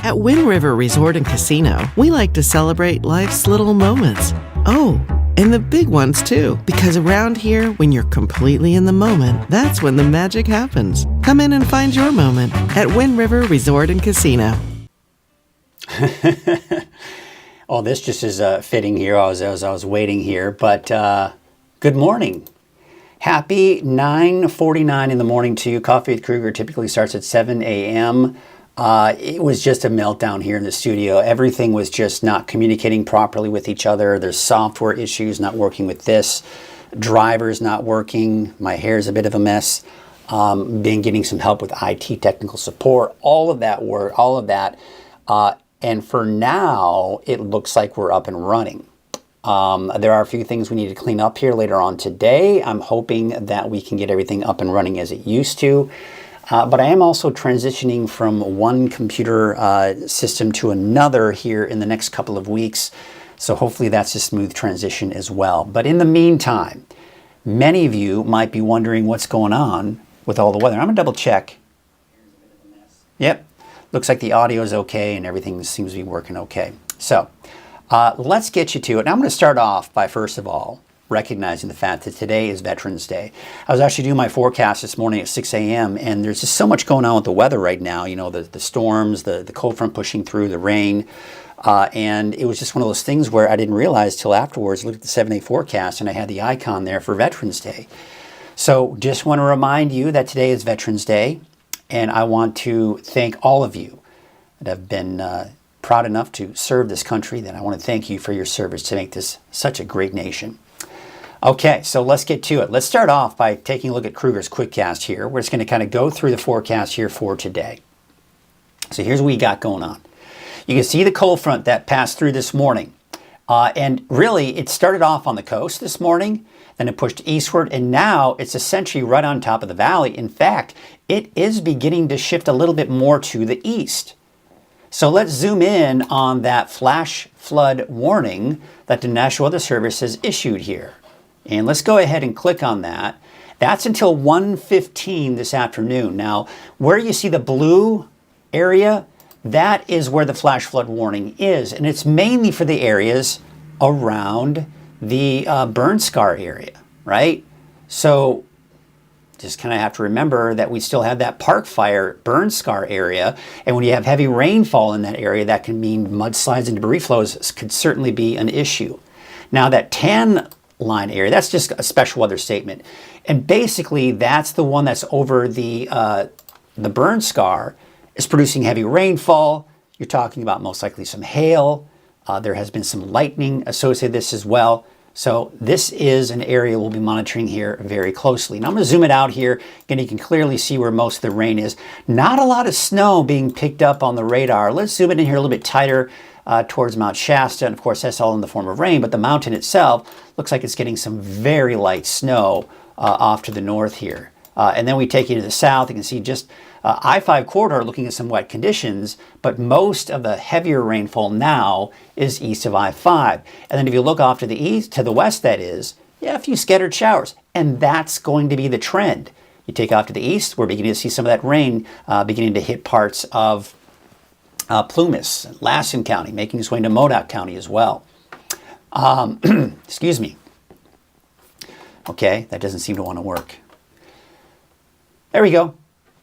At Wind River Resort and Casino, we like to celebrate life's little moments. Oh, and the big ones too, because around here, when you're completely in the moment, that's when the magic happens. Come in and find your moment at Wind River Resort and Casino. Oh, this just is fitting here as I was waiting here, but good morning. Happy 9:49 in the morning to you. Coffee with Krueger typically starts at 7 a.m. It was just a meltdown here in the studio. Everything was just not communicating properly with each other. There's software issues not working with this. Drivers not working. My hair's a bit of a mess. Been getting some help with IT technical support. All of that work, all of that. And for now, it looks like we're up and running. There are a few things we need to clean up here later on today. I'm hoping that we can get everything up and running as it used to. But I am also transitioning from one computer system to another here in the next couple of weeks. So hopefully that's a smooth transition as well. But in the meantime, many of you might be wondering what's going on with all the weather. I'm going to double check. Yep. Looks like the audio is okay and everything seems to be working okay. So let's get you to it. Now I'm going to start off by, first of all, recognizing the fact that today is Veterans Day. I was actually doing my forecast this morning at 6 a.m. and there's just so much going on with the weather right now. You know, the storms, the cold front pushing through, the rain. And it was just one of those things where I didn't realize till afterwards. I looked at the 7-day forecast and I had the icon there for Veterans Day. So just want to remind you that today is Veterans Day. And I want to thank all of you that have been proud enough to serve this country. That I want to thank you for your service to make this such a great nation. Okay, so let's get to it. Let's start off by taking a look at Krueger's Quickcast here. We're just going to kind of go through the forecast here for today. So here's what we got going on. You can see the cold front that passed through this morning. And really, it started off on the coast this morning, then it pushed eastward, and now it's essentially right on top of the valley. In fact, it is beginning to shift a little bit more to the east. So let's zoom in on that flash flood warning that the National Weather Service has issued here. And let's go ahead and click on that. That's until 1:15 this afternoon. Now, where you see the blue area, that is where the flash flood warning is. And it's mainly for the areas around the burn scar area, right? So just kind of have to remember that we still have that park fire burn scar area. And when you have heavy rainfall in that area, that can mean mudslides and debris flows could certainly be an issue. Now that tan line area, that's just a special weather statement. And basically that's the one that's over the burn scar is producing heavy rainfall. You're talking about most likely some hail. There has been some lightning associated with this as well. So this is an area we'll be monitoring here very closely. Now I'm going to zoom it out here. Again, you can clearly see where most of the rain is. Not a lot of snow being picked up on the radar. Let's zoom it in here a little bit tighter towards Mount Shasta. And of course, that's all in the form of rain, but the mountain itself looks like it's getting some very light snow off to the north here. And then we take you to the south. You can see just I-5 corridor looking at some wet conditions, but most of the heavier rainfall now is east of I-5. And then if you look off to the east, to the west, that is, yeah, a few scattered showers. And that's going to be the trend. You take off to the east, we're beginning to see some of that rain beginning to hit parts of Plumas, Lassen County, making its way into Modoc County as well. Excuse me. Okay, that doesn't seem to want to work. There we go.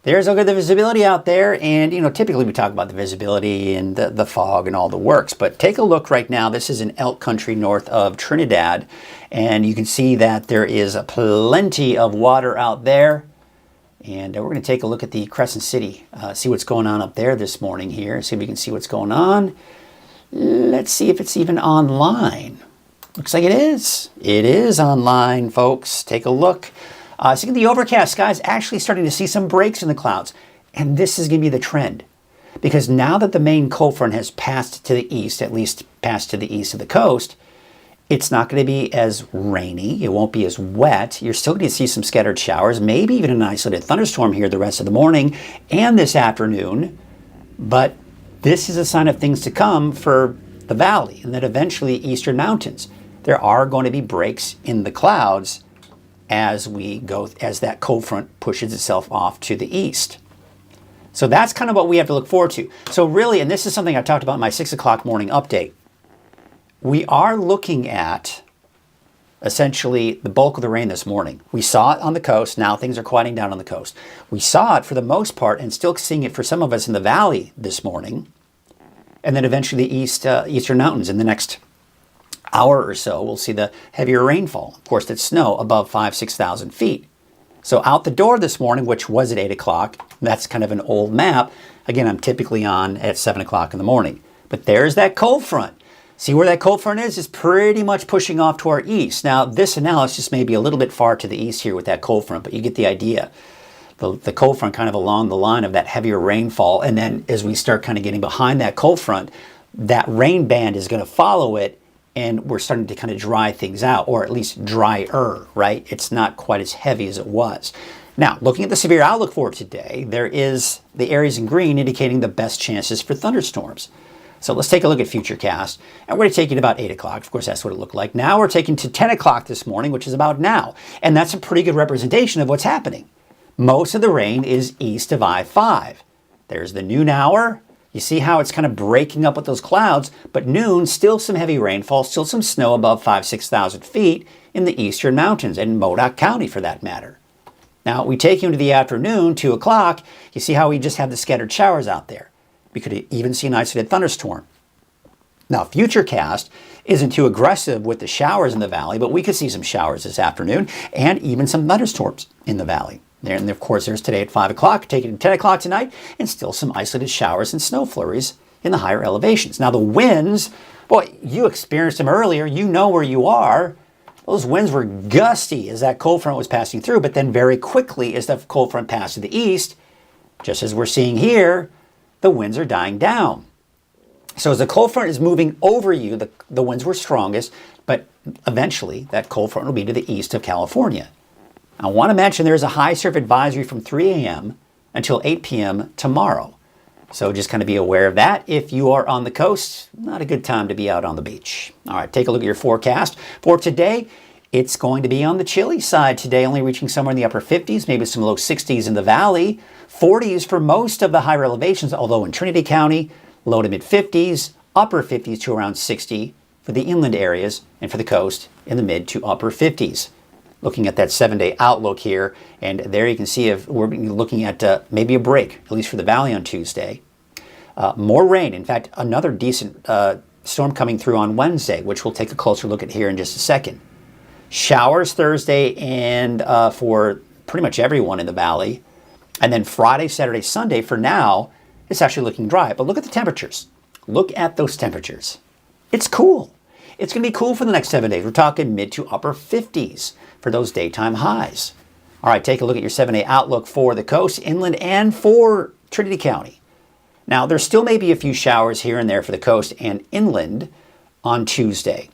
There's a look at the visibility out there. And, you know, typically we talk about the visibility and the fog and all the works. But take a look right now. This is in elk country north of Trinidad. And you can see that there is plenty of water out there. And we're going to take a look at the Crescent City, see what's going on up there this morning here. See if we can see what's going on. Let's see if it's even online. Looks like it is. It is online, folks. Take a look. So the overcast sky is actually starting to see some breaks in the clouds. And this is going to be the trend. Because now that the main cold front has passed to the east, at least passed to the east of the coast, it's not going to be as rainy. It won't be as wet. You're still going to see some scattered showers, maybe even an isolated thunderstorm here the rest of the morning and this afternoon. But this is a sign of things to come for the valley and then eventually eastern mountains. There are going to be breaks in the clouds as that cold front pushes itself off to the east. So that's kind of what we have to look forward to. So really, and this is something I talked about in my 6 o'clock morning update, we are looking at essentially the bulk of the rain this morning. We saw it on the coast. Now things are quieting down on the coast. We saw it for the most part and still seeing it for some of us in the valley this morning. And then eventually the eastern mountains in the next hour or so, we'll see the heavier rainfall. Of course, that's snow above 6,000 feet. So out the door this morning, which was at 8 o'clock, that's kind of an old map. Again, I'm typically on at 7 o'clock in the morning. But there's that cold front. See where that cold front is? It's pretty much pushing off to our east. Now, this analysis may be a little bit far to the east here with that cold front, but you get the idea. The cold front kind of along the line of that heavier rainfall. And then as we start kind of getting behind that cold front, that rain band is going to follow it. And we're starting to kind of dry things out, or at least drier, right? It's not quite as heavy as it was. Now, looking at the severe outlook for today, there is the areas in green indicating the best chances for thunderstorms. So let's take a look at Futurecast, and we're going to take it about 8 o'clock. Of course, that's what it looked like. Now we're taking to 10 o'clock this morning, which is about now. And that's a pretty good representation of what's happening. Most of the rain is east of I-5. There's the noon hour. You see how it's kind of breaking up with those clouds, but noon, still some heavy rainfall, still some snow above 6,000 feet in the eastern mountains, and Modoc County for that matter. Now, we take you into the afternoon, 2 o'clock, you see how we just have the scattered showers out there. We could even see an isolated thunderstorm. Now, Futurecast isn't too aggressive with the showers in the valley, but we could see some showers this afternoon and even some thunderstorms in the valley. And of course, there's today at 5 o'clock, taking it to 10 o'clock tonight, and still some isolated showers and snow flurries in the higher elevations. Now, the winds, boy, you experienced them earlier. You know where you are. Those winds were gusty as that cold front was passing through, but then very quickly as the cold front passed to the east, just as we're seeing here, the winds are dying down. So as the cold front is moving over you, the winds were strongest, but eventually that cold front will be to the east of California. I want to mention there's a high surf advisory from 3 a.m. until 8 p.m. tomorrow. So just kind of be aware of that. If you are on the coast, not a good time to be out on the beach. All right, take a look at your forecast. For today, it's going to be on the chilly side today, only reaching somewhere in the upper 50s, maybe some low 60s in the valley. 40s for most of the higher elevations, although in Trinity County, low to mid 50s, upper 50s to around 60 for the inland areas, and for the coast in the mid to upper 50s. Looking at that 7-day outlook here, and there you can see if we're looking at maybe a break, at least for the valley on Tuesday. More rain. In fact, another decent storm coming through on Wednesday, which we'll take a closer look at here in just a second. Showers Thursday and for pretty much everyone in the valley. And then Friday, Saturday, Sunday, for now, it's actually looking dry. But look at the temperatures. Look at those temperatures. It's cool. It's going to be cool for the next 7 days. We're talking mid to upper 50s for those daytime highs. All right, take a look at your 7-day outlook for the coast, inland, and for Trinity County. Now, there still may be a few showers here and there for the coast and inland on Tuesday.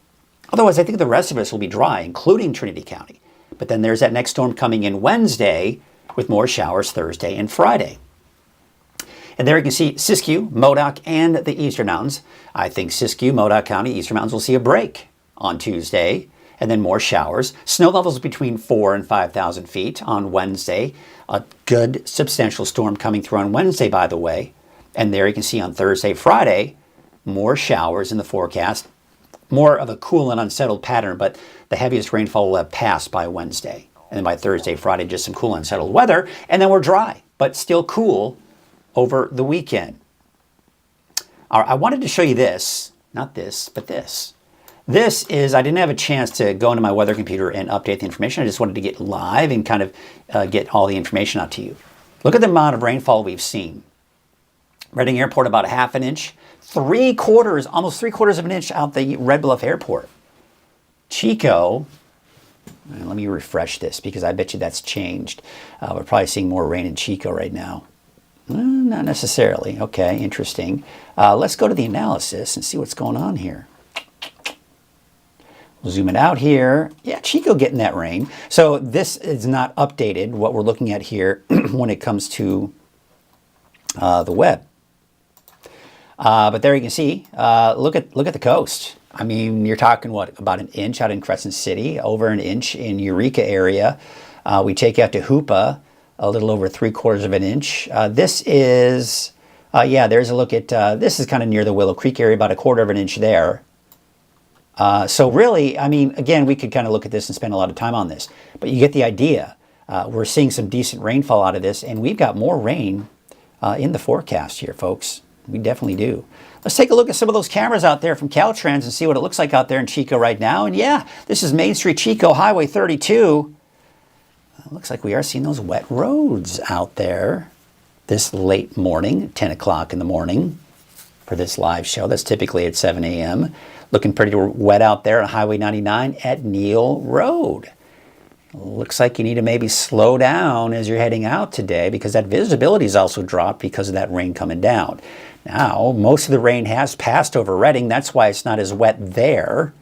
Otherwise, I think the rest of us will be dry, including Trinity County. But then there's that next storm coming in Wednesday with more showers Thursday and Friday. And there you can see Siskiyou, Modoc, and the Eastern Mountains. I think Siskiyou, Modoc County, Eastern Mountains will see a break on Tuesday, and then more showers. Snow levels between 4,000 and 5,000 feet on Wednesday. A good substantial storm coming through on Wednesday, by the way. And there you can see on Thursday, Friday, more showers in the forecast. More of a cool and unsettled pattern, but the heaviest rainfall will have passed by Wednesday. And then by Thursday, Friday, just some cool, unsettled weather. And then we're dry, but still cool over the weekend. All right, I wanted to show you this. Not this, but this. This is, I didn't have a chance to go into my weather computer and update the information. I just wanted to get live and kind of get all the information out to you. Look at the amount of rainfall we've seen. Reading Airport, about a half an inch. Almost 3/4 of an inch out the Red Bluff Airport. Chico, let me refresh this because I bet you that's changed. We're probably seeing more rain in Chico right now. Not necessarily. Okay, interesting. Let's go to the analysis and see what's going on here. We'll zoom it out here. Yeah, Chico getting that rain. So this is not updated, what we're looking at here when it comes to the web. But there you can see, look at the coast. I mean, you're talking, what, about an inch out in Crescent City, over an inch in Eureka area. We take you out to Hoopa, a little over 3/4 of an inch. This is, yeah, there's a look at, this is kind of near the Willow Creek area, about 1/4 of an inch there. So really, I mean, again, we could kind of look at this and spend a lot of time on this, but you get the idea. We're seeing some decent rainfall out of this, and we've got more rain in the forecast here, folks. We definitely do. Let's take a look at some of those cameras out there from Caltrans and see what it looks like out there in Chico right now. And yeah, this is Main Street Chico, Highway 32. Looks like we are seeing those wet roads out there this late morning, 10 o'clock in the morning for this live show. That's typically at 7 a.m. Looking pretty wet out there on Highway 99 at Neal Road. Looks like you need to maybe slow down as you're heading out today because that visibility is also dropped because of that rain coming down. Now, most of the rain has passed over Redding. That's why it's not as wet there.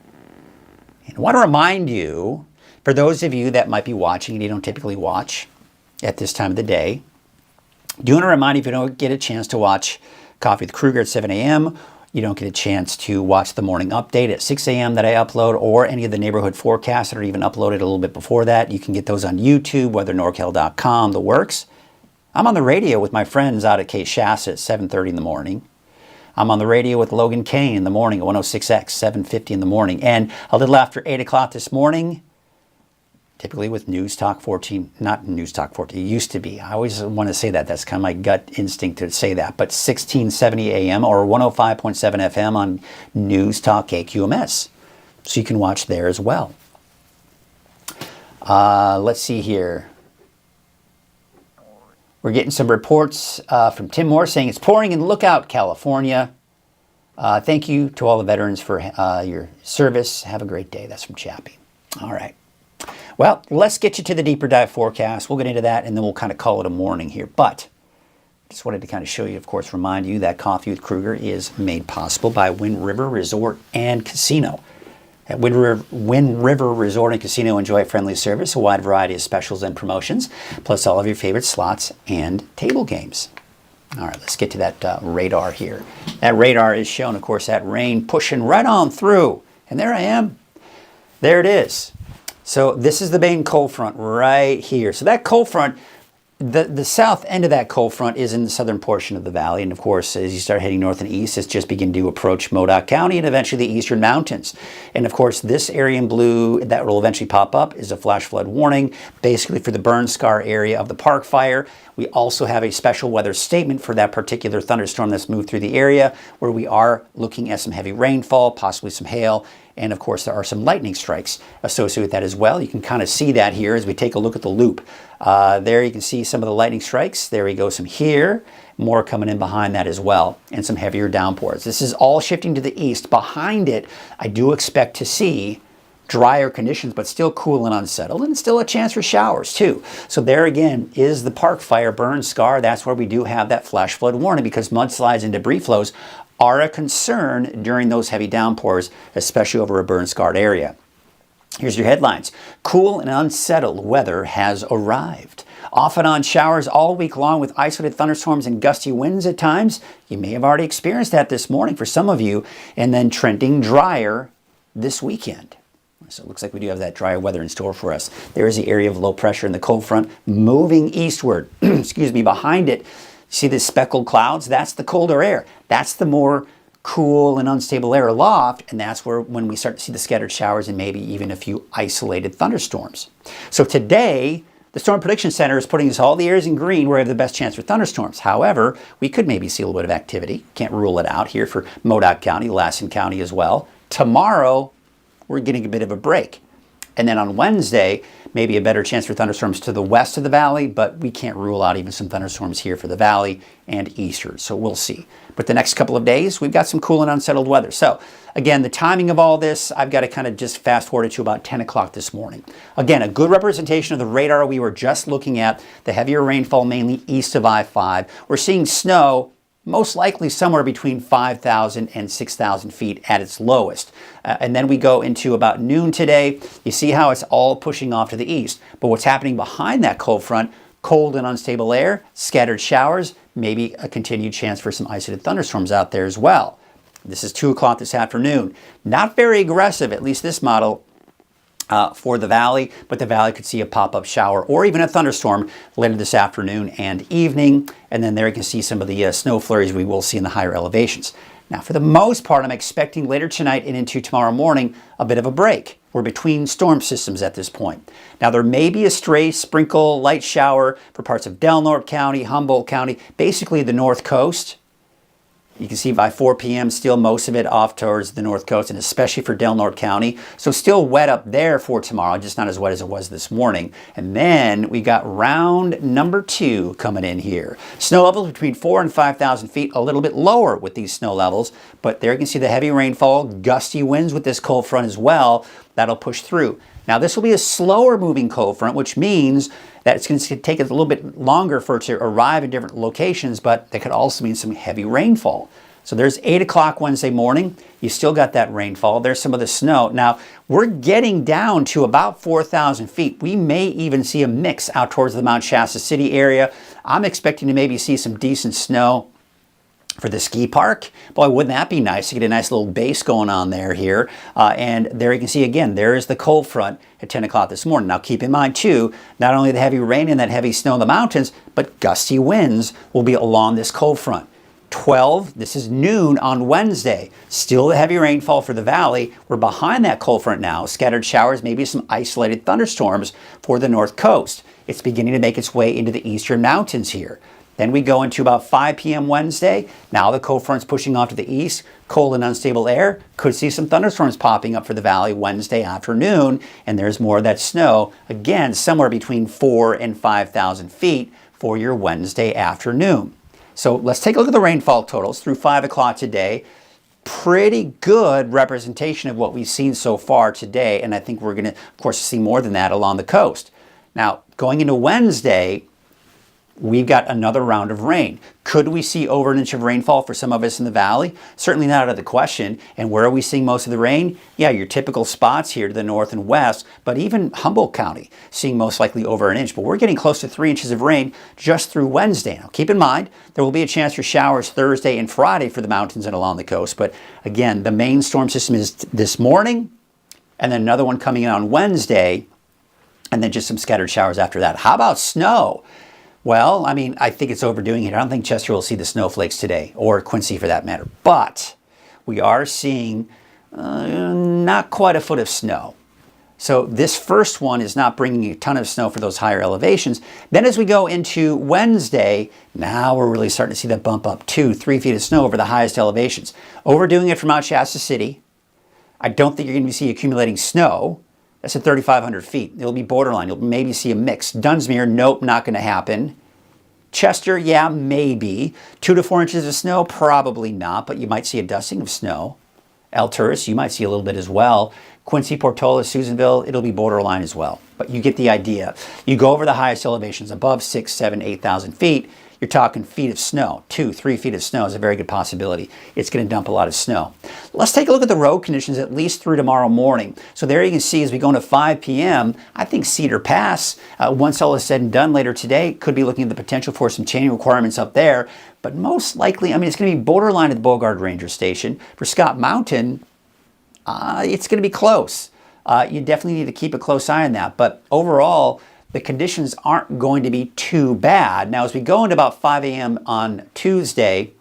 And I want to remind you, for those of you that might be watching and you don't typically watch at this time of the day, do want to remind you if you don't get a chance to watch Coffee with Krueger at 7 a.m., you don't get a chance to watch the morning update at 6 a.m. that I upload, or any of the neighborhood forecasts that are even uploaded a little bit before that. You can get those on YouTube, whether NorCal.com, the works. I'm on the radio with my friends out at K Shasta at 7:30 in the morning. I'm on the radio with Logan Kane in the morning at 106X, 7:50 in the morning. And a little after 8 o'clock this morning, typically with News Talk 14, not News Talk 14, it used to be. I always want to say that. That's kind of my gut instinct to say that. But 1670 AM or 105.7 FM on News Talk KQMS. So you can watch there as well. Let's see here. We're getting some reports from Tim Moore saying it's pouring in Lookout, California. Thank you to all the veterans for your service. Have a great day. That's from Chappie. All right. Well, let's get you to the deeper dive forecast. We'll get into that, and then we'll kind of call it a morning here. But just wanted to kind of show you, of course, remind you that Coffee with Krueger is made possible by Wind River Resort and Casino. At Wind River Resort and Casino, enjoy friendly service, a wide variety of specials and promotions, plus all of your favorite slots and table games. All right, let's get to that radar here. That radar is showing, of course, that rain pushing right on through. And there I am. There it is. So this is the main cold front right here. So that cold front, the south end of that cold front is in the southern portion of the valley. And of course, as you start heading north and east, it's just begin to approach Modoc County and eventually the eastern mountains. And of course, this area in blue that will eventually pop up is a flash flood warning, basically for the burn scar area of the park fire. We also have a special weather statement for that particular thunderstorm that's moved through the area, where we are looking at some heavy rainfall, possibly some hail, and of course there are some lightning strikes associated with that as well. You can kind of see that here as we take a look at the loop. There you can see some of the lightning strikes. There we go, some here, more coming in behind that as well, and some heavier downpours. This is all shifting to the east. Behind it, I do expect to see drier conditions, but still cool and unsettled, and still a chance for showers too. So there again is the park fire burn scar. That's where we do have that flash flood warning, because mudslides and debris flows are a concern during those heavy downpours, especially over a burn scarred area. Here's your headlines. Cool and unsettled weather has arrived. Off and on showers all week long with isolated thunderstorms and gusty winds at times. You may have already experienced that this morning for some of you, and then trending drier this weekend. So it looks like we do have that drier weather in store for us. There is the area of low pressure in the cold front moving eastward. Excuse me, behind it, see the speckled clouds? That's the colder air. That's the more cool and unstable air aloft, and that's where when we start to see the scattered showers and maybe even a few isolated thunderstorms. So today, the Storm Prediction Center is putting us all the areas in green where we have the best chance for thunderstorms. However, we could maybe see a little bit of activity. Can't rule it out here for Modoc County, Lassen County as well. Tomorrow, we're getting a bit of a break. And then on Wednesday, maybe a better chance for thunderstorms to the west of the valley, but we can't rule out even some thunderstorms here for the valley and eastern, so we'll see. But the next couple of days, we've got some cool and unsettled weather. So again, the timing of all this, I've got to kind of just fast forward it to about 10 o'clock this morning. Again, a good representation of the radar we were just looking at, the heavier rainfall mainly east of I-5. We're seeing snow most likely somewhere between 5,000 and 6,000 feet at its lowest. And then we go into about noon today. You see how it's all pushing off to the east. But what's happening behind that cold front, cold and unstable air, scattered showers, maybe a continued chance for some isolated thunderstorms out there as well. This is 2 o'clock this afternoon. Not very aggressive, at least this model. for the valley, but the valley could see a pop-up shower or even a thunderstorm later this afternoon and evening. And then there you can see some of the snow flurries we will see in the higher elevations. Now, for the most part, I'm expecting later tonight and into tomorrow morning a bit of a break. We're between storm systems at this point. Now, there may be a stray sprinkle, light shower for parts of Del Norte County, Humboldt County, basically the north coast. You can see by 4 p.m. still most of it off towards the north coast, and especially for Del Norte County. So still wet up there for tomorrow, just not as wet as it was this morning. And then we got round number 2 coming in here. Snow levels between 4,000 and 5,000 feet, a little bit lower with these snow levels. But there you can see the heavy rainfall, gusty winds with this cold front as well. That'll push through. Now this will be a slower moving cold front, which means that it's going to take a little bit longer for it to arrive in different locations, but that could also mean some heavy rainfall. So there's 8 o'clock Wednesday morning. You still got that rainfall. There's some of the snow. Now we're getting down to about 4,000 feet. We may even see a mix out towards the Mount Shasta City area. I'm expecting to maybe see some decent snow for the ski park. Boy, wouldn't that be nice to get a nice little base going on here. And there you can see again, there is the cold front at 10 o'clock this morning. Now keep in mind too, not only the heavy rain and that heavy snow in the mountains, but gusty winds will be along this cold front. 12, this is noon on Wednesday. Still the heavy rainfall for the valley. We're behind that cold front now. Scattered showers, maybe some isolated thunderstorms for the north coast. It's beginning to make its way into the eastern mountains here. Then we go into about 5 p.m. Wednesday. Now the cold front's pushing off to the east. Cold and unstable air. Could see some thunderstorms popping up for the valley Wednesday afternoon. And there's more of that snow. Again, somewhere between 4,000 and 5,000 feet for your Wednesday afternoon. So let's take a look at the rainfall totals through 5 o'clock today. Pretty good representation of what we've seen so far today. And I think we're going to, of course, see more than that along the coast. Now, going into Wednesday, we've got another round of rain. Could we see over an inch of rainfall for some of us in the valley? Certainly not out of the question. And where are we seeing most of the rain? Yeah, your typical spots here to the north and west, but even Humboldt County seeing most likely over an inch. But we're getting close to 3 inches of rain just through Wednesday. Now keep in mind, there will be a chance for showers Thursday and Friday for the mountains and along the coast. But again, the main storm system is this morning, and then another one coming in on Wednesday, and then just some scattered showers after that. How about snow? Well, I mean, I think it's overdoing it. I don't think Chester will see the snowflakes today, or Quincy for that matter. But we are seeing not quite a foot of snow. So this first one is not bringing a ton of snow for those higher elevations. Then as we go into Wednesday, now we're really starting to see that bump up 2-3 feet of snow over the highest elevations. Overdoing it from Mount Shasta City. I don't think you're going to see accumulating snow. That's at 3,500 feet. It'll be borderline. You'll maybe see a mix. Dunsmuir, nope, not going to happen. Chester, yeah, maybe. 2 to 4 inches of snow, probably not, but you might see a dusting of snow. Alturas, you might see a little bit as well. Quincy, Portola, Susanville, it'll be borderline as well. But you get the idea. You go over the highest elevations above 6, 7, 8,000 feet, you're talking feet of snow. 2-3 feet of snow is a very good possibility. It's going to dump a lot of snow. Let's take a look at the road conditions at least through tomorrow morning. So there you can see as we go into 5 p.m., I think Cedar Pass, once all is said and done later today, could be looking at the potential for some chaining requirements up there. But most likely, I mean, it's going to be borderline at the Beauregard Ranger Station. For Scott Mountain, it's going to be close. You definitely need to keep a close eye on that. But overall, the conditions aren't going to be too bad. Now, as we go into about 5 a.m. on Tuesday,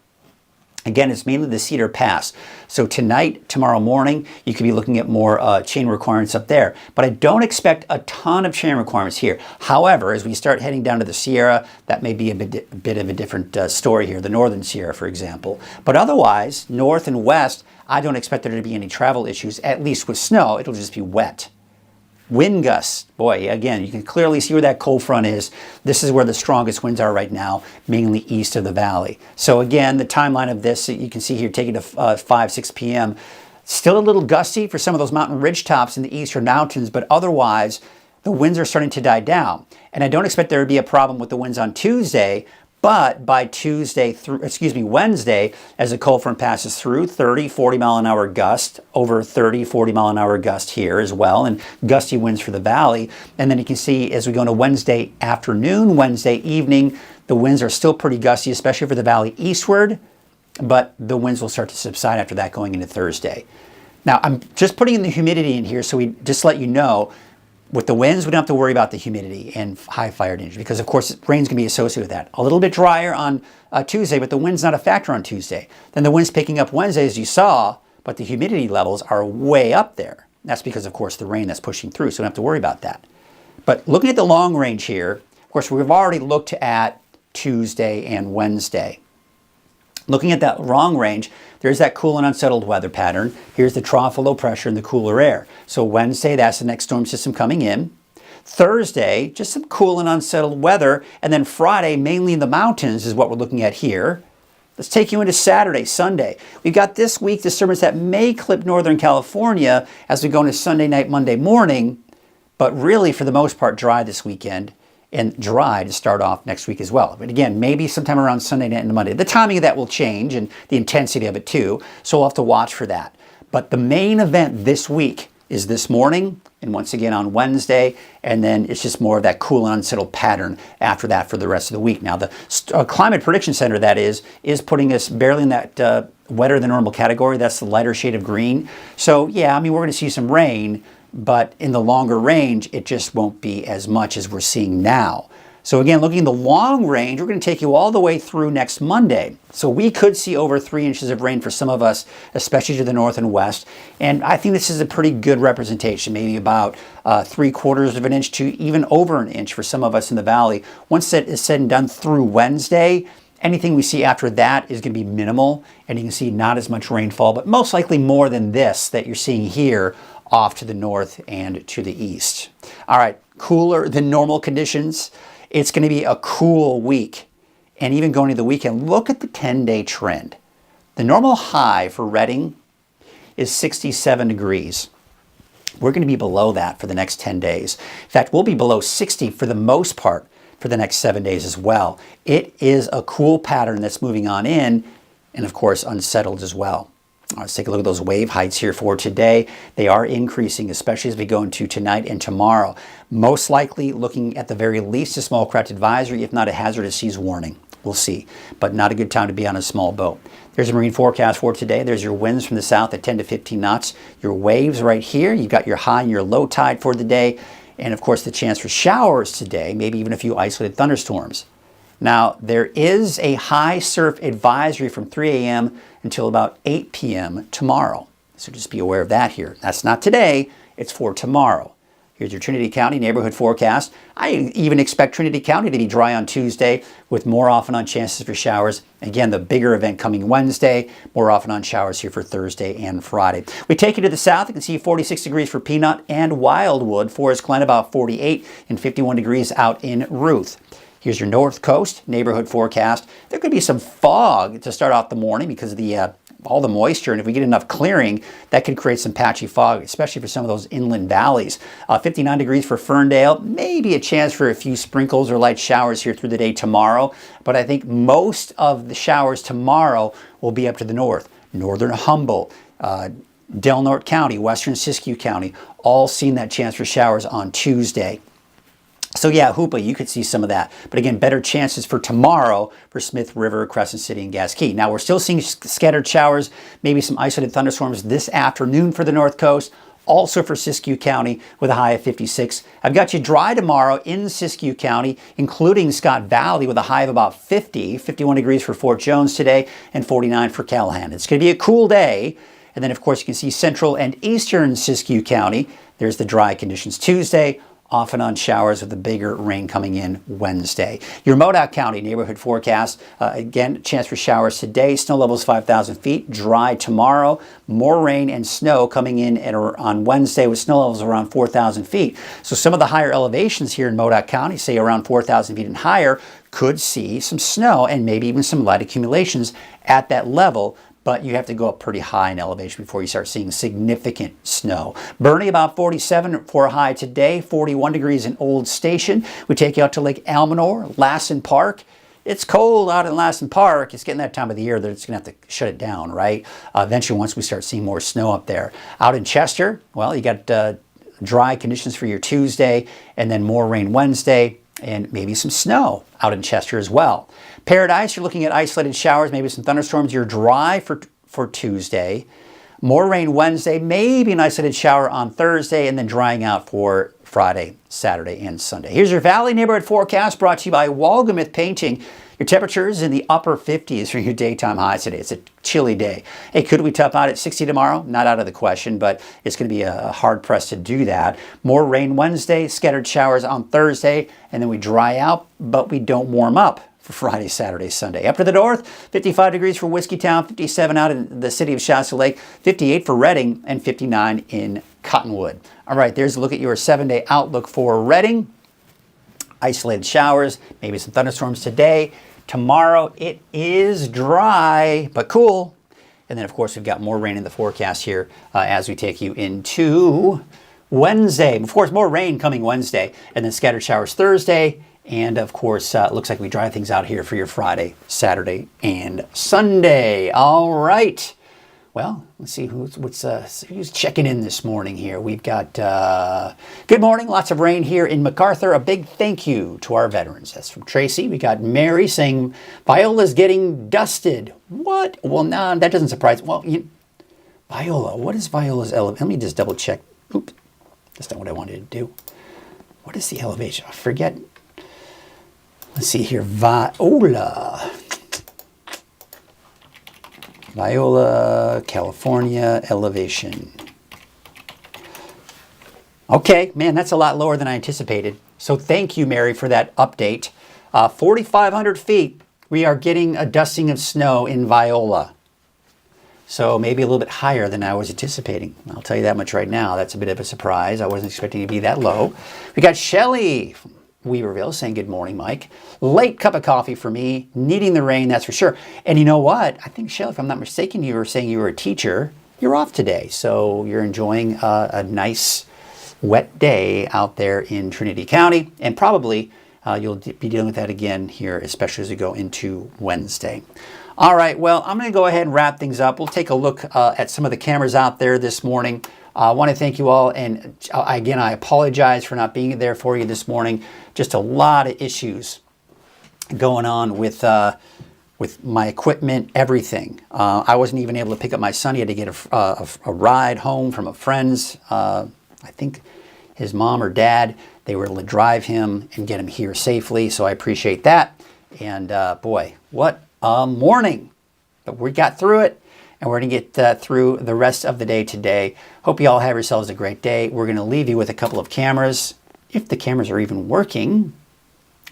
again, it's mainly the Cedar Pass. So tonight, tomorrow morning, you could be looking at more chain requirements up there. But I don't expect a ton of chain requirements here. However, as we start heading down to the Sierra, that may be a bit of a different story here, the Northern Sierra, for example. But otherwise, north and west, I don't expect there to be any travel issues, at least with snow. It'll just be wet. Wind gusts, boy, again, you can clearly see where that cold front is. This is where the strongest winds are right now, mainly east of the valley. So again, the timeline of this, you can see here, taking to 5, 6 p.m. Still a little gusty for some of those mountain ridge tops in the eastern mountains, but otherwise, the winds are starting to die down. And I don't expect there to be a problem with the winds on Tuesday, but by Wednesday, as the cold front passes through, 30, 40 mile an hour gust, over 30, 40 mile an hour gust here as well, and gusty winds for the valley. And then you can see as we go into Wednesday afternoon, Wednesday evening, the winds are still pretty gusty, especially for the valley eastward, but the winds will start to subside after that going into Thursday. Now, I'm just putting in the humidity in here so we just let you know, with the winds, we don't have to worry about the humidity and high fire danger because, of course, rain's going to be associated with that. A little bit drier on Tuesday, but the wind's not a factor on Tuesday. Then the wind's picking up Wednesday, as you saw, but the humidity levels are way up there. That's because, of course, the rain that's pushing through, so we don't have to worry about that. But looking at the long range here, of course, we've already looked at Tuesday and Wednesday. Looking at that long range, there's that cool and unsettled weather pattern. Here's the trough of low pressure and the cooler air. So Wednesday, that's the next storm system coming in. Thursday, just some cool and unsettled weather. And then Friday, mainly in the mountains, is what we're looking at here. Let's take you into Saturday, Sunday. We've got this week disturbance that may clip Northern California as we go into Sunday night, Monday morning, but really for the most part dry this weekend and dry to start off next week as well. But again, maybe sometime around Sunday night and Monday. The timing of that will change and the intensity of it too, so we'll have to watch for that. But the main event this week is this morning and once again on Wednesday, and then it's just more of that cool and unsettled pattern after that for the rest of the week. Now, the Climate Prediction Center, that is putting us barely in that wetter than normal category. That's the lighter shade of green. So yeah, I mean, we're going to see some rain, but in the longer range, it just won't be as much as we're seeing now. So again, looking at the long range, we're going to take you all the way through next Monday. So we could see over 3 inches of rain for some of us, especially to the north and west. And I think this is a pretty good representation, maybe about 3/4 of an inch to even over an inch for some of us in the valley. Once that is said and done through Wednesday, anything we see after that is going to be minimal, and you can see not as much rainfall, but most likely more than this that you're seeing here off to the north and to the east. All right, cooler than normal conditions. It's going to be a cool week. And even going into the weekend, look at the 10-day trend. The normal high for Redding is 67 degrees. We're going to be below that for the next 10 days. In fact, we'll be below 60 for the most part for the next 7 days as well. It is a cool pattern that's moving on in, and of course unsettled as well. Let's take a look at those wave heights here for today. They are increasing, especially as we go into tonight and tomorrow. Most likely looking at the very least a small craft advisory, if not a hazardous seas warning. We'll see, but not a good time to be on a small boat. There's a marine forecast for today. There's your winds from the south at 10 to 15 knots. Your waves right here. You've got your high and your low tide for the day. And of course the chance for showers today, maybe even a few isolated thunderstorms. Now, there is a high surf advisory from 3 a.m. until about 8 p.m. tomorrow. So just be aware of that here. That's not today, it's for tomorrow. Here's your Trinity County neighborhood forecast. I even expect Trinity County to be dry on Tuesday with more often on chances for showers. Again, the bigger event coming Wednesday, more often on showers here for Thursday and Friday. We take you to the south. You can see 46 degrees for Peanut and Wildwood. Forest Glen about 48 and 51 degrees out in Ruth. Here's your North Coast neighborhood forecast. There could be some fog to start off the morning because of the all the moisture, and if we get enough clearing, that could create some patchy fog, especially for some of those inland valleys. 59 degrees for Ferndale, maybe a chance for a few sprinkles or light showers here through the day tomorrow, but I think most of the showers tomorrow will be up to the north. Northern Humboldt, Del Norte County, Western Siskiyou County, all seeing that chance for showers on Tuesday. So yeah, Hoopa, you could see some of that. But again, better chances for tomorrow for Smith River, Crescent City, and Gas Key. Now, we're still seeing scattered showers, maybe some isolated thunderstorms this afternoon for the North Coast. Also for Siskiyou County with a high of 56. I've got you dry tomorrow in Siskiyou County, including Scott Valley with a high of about 50. 51 degrees for Fort Jones today and 49 for Callahan. It's going to be a cool day. And then, of course, you can see central and eastern Siskiyou County. There's the dry conditions Tuesday. Off and on showers with the bigger rain coming in Wednesday. Your Modoc County neighborhood forecast, again, chance for showers today. Snow levels 5,000 feet. Dry tomorrow. More rain and snow coming in on Wednesday with snow levels around 4,000 feet. So some of the higher elevations here in Modoc County, say around 4,000 feet and higher, could see some snow and maybe even some light accumulations at that level. But you have to go up pretty high in elevation before you start seeing significant snow. Bernie about 47 for a high today, 41 degrees in Old Station. We take you out to Lake Almanor, Lassen Park. It's cold out in Lassen Park. It's getting that time of the year that it's going to have to shut it down, right? Eventually, once we start seeing more snow up there. Out in Chester, well, you got dry conditions for your Tuesday and then more rain Wednesday and maybe some snow out in Chester as well. Paradise, you're looking at isolated showers, maybe some thunderstorms. You're dry for Tuesday. More rain Wednesday, maybe an isolated shower on Thursday, and then drying out for Friday, Saturday, and Sunday. Here's your Valley Neighborhood Forecast brought to you by Walgamuth Painting. Your temperatures in the upper 50s for your daytime highs today. It's a chilly day. Hey, could we top out at 60 tomorrow? Not out of the question, but it's going to be a hard press to do that. More rain Wednesday, scattered showers on Thursday, and then we dry out, but we don't warm up for Friday, Saturday, Sunday. Up to the north, 55 degrees for Whiskeytown, 57 out in the city of Shasta Lake, 58 for Redding, and 59 in Cottonwood. All right, there's a look at your 7-day outlook for Redding. Isolated showers, maybe some thunderstorms today. Tomorrow it is dry but cool. And then, of course, we've got more rain in the forecast here as we take you into Wednesday. Of course, more rain coming Wednesday, and then scattered showers Thursday. And, of course, it looks like we dry things out here for your Friday, Saturday, and Sunday. All right. Well, let's see who's checking in this morning here. We've got good morning, lots of rain here in MacArthur. A big thank you to our veterans. That's from Tracy. We got Mary saying Viola's getting dusted. What? Well, no, that doesn't surprise. Well, Viola, what is Viola's elevation? Let me just double check. Oops, that's not what I wanted to do. What is the elevation? I forget. Let's see here. Viola, California, elevation. Okay, man, that's a lot lower than I anticipated. So thank you, Mary, for that update. 4,500 feet, we are getting a dusting of snow in Viola. So maybe a little bit higher than I was anticipating. I'll tell you that much right now. That's a bit of a surprise. I wasn't expecting it to be that low. We got Shelley from Weaverville saying good morning, Mike. Late cup of coffee for me, needing the rain, that's for sure. And you know what? I think, Shelley, if I'm not mistaken, you were saying you were a teacher. You're off today, so you're enjoying a nice wet day out there in Trinity County, and probably you'll be dealing with that again here, especially as we go into Wednesday. All right, well, I'm going to go ahead and wrap things up. We'll take a look at some of the cameras out there this morning. I want to thank you all, and again, I apologize for not being there for you this morning. Just a lot of issues going on with my equipment, everything. I wasn't even able to pick up my son. He had to get a ride home from a friend's. I think his mom or dad, they were able to drive him and get him here safely, so I appreciate that. And boy, what a morning. But we got through it. And we're going to get through the rest of the day today. Hope you all have yourselves a great day. We're going to leave you with a couple of cameras. If the cameras are even working,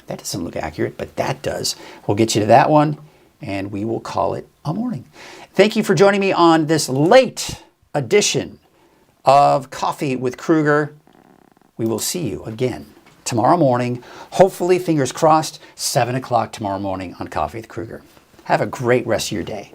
that doesn't look accurate, but that does. We'll get you to that one, and we will call it a morning. Thank you for joining me on this late edition of Coffee with Krueger. We will see you again tomorrow morning. Hopefully, fingers crossed, 7 o'clock tomorrow morning on Coffee with Krueger. Have a great rest of your day.